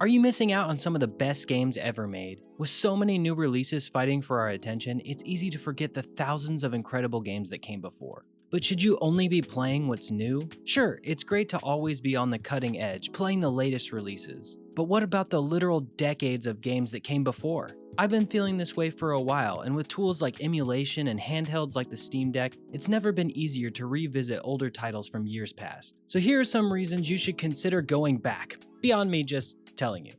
Are you missing out on some of the best games ever made? With so many new releases fighting for our attention, it's easy to forget the thousands of incredible games that came before. But should you only be playing what's new? Sure, it's great to always be on the cutting edge, playing the latest releases. But what about the literal decades of games that came before? I've been feeling this way for a while, and with tools like emulation and handhelds like the Steam Deck, it's never been easier to revisit older titles from years past. So here are some reasons you should consider going back, beyond me just telling you.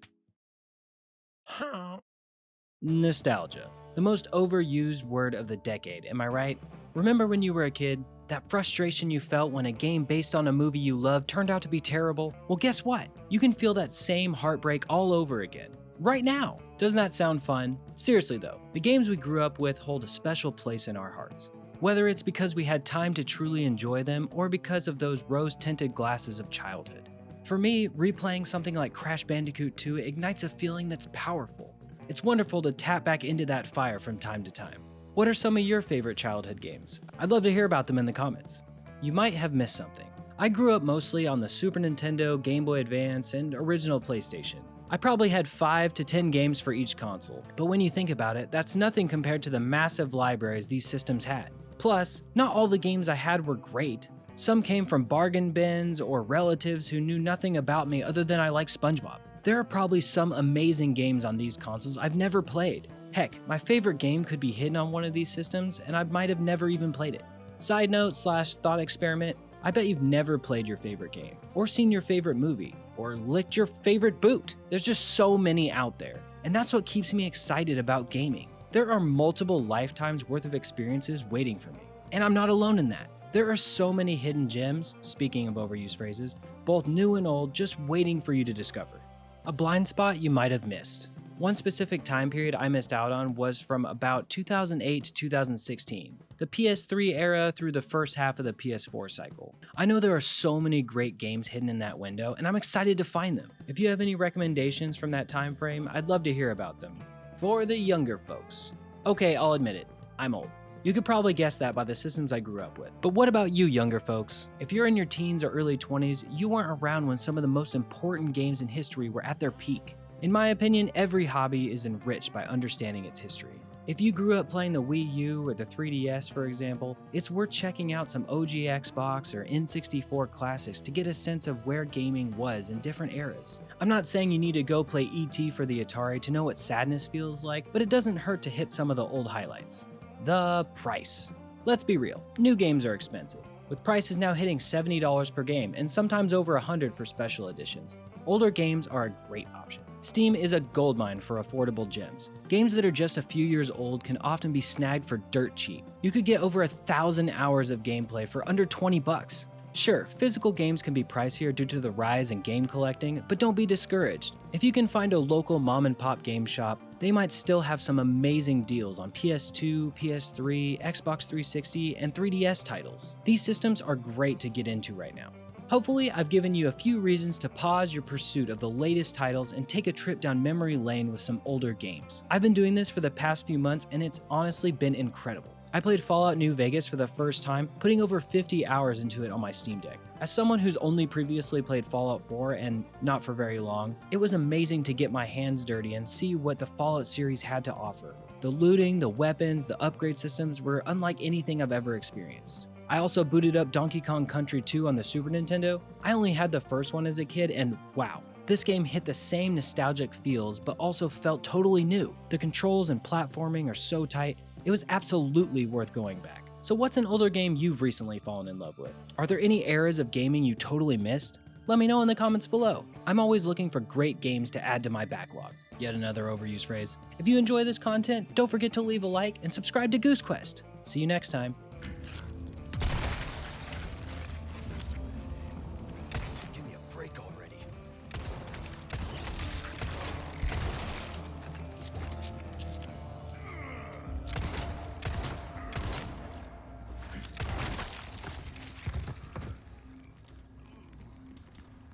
Nostalgia. The most overused word of the decade, am I right? Remember when you were a kid? That frustration you felt when a game based on a movie you loved turned out to be terrible? Well, guess what? You can feel that same heartbreak all over again. Right now. Doesn't that sound fun? Seriously though, the games we grew up with hold a special place in our hearts. Whether it's because we had time to truly enjoy them or because of those rose-tinted glasses of childhood. For me, replaying something like Crash Bandicoot 2 ignites a feeling that's powerful. It's wonderful to tap back into that fire from time to time. What are some of your favorite childhood games? I'd love to hear about them in the comments. You might have missed something. I grew up mostly on the Super Nintendo, Game Boy Advance, and original PlayStation. I probably had 5 to 10 games for each console, but when you think about it, that's nothing compared to the massive libraries these systems had. Plus, not all the games I had were great. Some came from bargain bins or relatives who knew nothing about me other than I like SpongeBob. There are probably some amazing games on these consoles I've never played. Heck, my favorite game could be hidden on one of these systems and I might have never even played it. Side note / thought experiment, I bet you've never played your favorite game, or seen your favorite movie, or licked your favorite boot. There's just so many out there, and that's what keeps me excited about gaming. There are multiple lifetimes worth of experiences waiting for me, and I'm not alone in that. There are so many hidden gems, speaking of overused phrases, both new and old, just waiting for you to discover. A blind spot you might have missed. One specific time period I missed out on was from about 2008 to 2016, the PS3 era through the first half of the PS4 cycle. I know there are so many great games hidden in that window, and I'm excited to find them. If you have any recommendations from that time frame, I'd love to hear about them. For the younger folks. Okay, I'll admit it, I'm old. You could probably guess that by the systems I grew up with. But what about you, younger folks? If you're in your teens or early 20s, you weren't around when some of the most important games in history were at their peak. In my opinion, every hobby is enriched by understanding its history. If you grew up playing the Wii U or the 3DS, for example, it's worth checking out some OG Xbox or N64 classics to get a sense of where gaming was in different eras. I'm not saying you need to go play E.T. for the Atari to know what sadness feels like, but it doesn't hurt to hit some of the old highlights. The price. Let's be real, new games are expensive, with prices now hitting $70 per game and sometimes over $100 for special editions. Older games are a great option. Steam is a goldmine for affordable gems. Games that are just a few years old can often be snagged for dirt cheap. You could get over 1,000 hours of gameplay for under 20 bucks. Sure, physical games can be pricier due to the rise in game collecting, but don't be discouraged. If you can find a local mom and pop game shop, they might still have some amazing deals on PS2, PS3, Xbox 360, and 3DS titles. These systems are great to get into right now. Hopefully, I've given you a few reasons to pause your pursuit of the latest titles and take a trip down memory lane with some older games. I've been doing this for the past few months and it's honestly been incredible. I played Fallout New Vegas for the first time, putting over 50 hours into it on my Steam Deck. As someone who's only previously played Fallout 4 and not for very long, it was amazing to get my hands dirty and see what the Fallout series had to offer. The looting, the weapons, the upgrade systems were unlike anything I've ever experienced. I also booted up Donkey Kong Country 2 on the Super Nintendo. I only had the first one as a kid and wow. This game hit the same nostalgic feels but also felt totally new. The controls and platforming are so tight, it was absolutely worth going back. So what's an older game you've recently fallen in love with? Are there any eras of gaming you totally missed? Let me know in the comments below. I'm always looking for great games to add to my backlog. Yet another overused phrase. If you enjoy this content, don't forget to leave a like and subscribe to Goose Quest. See you next time.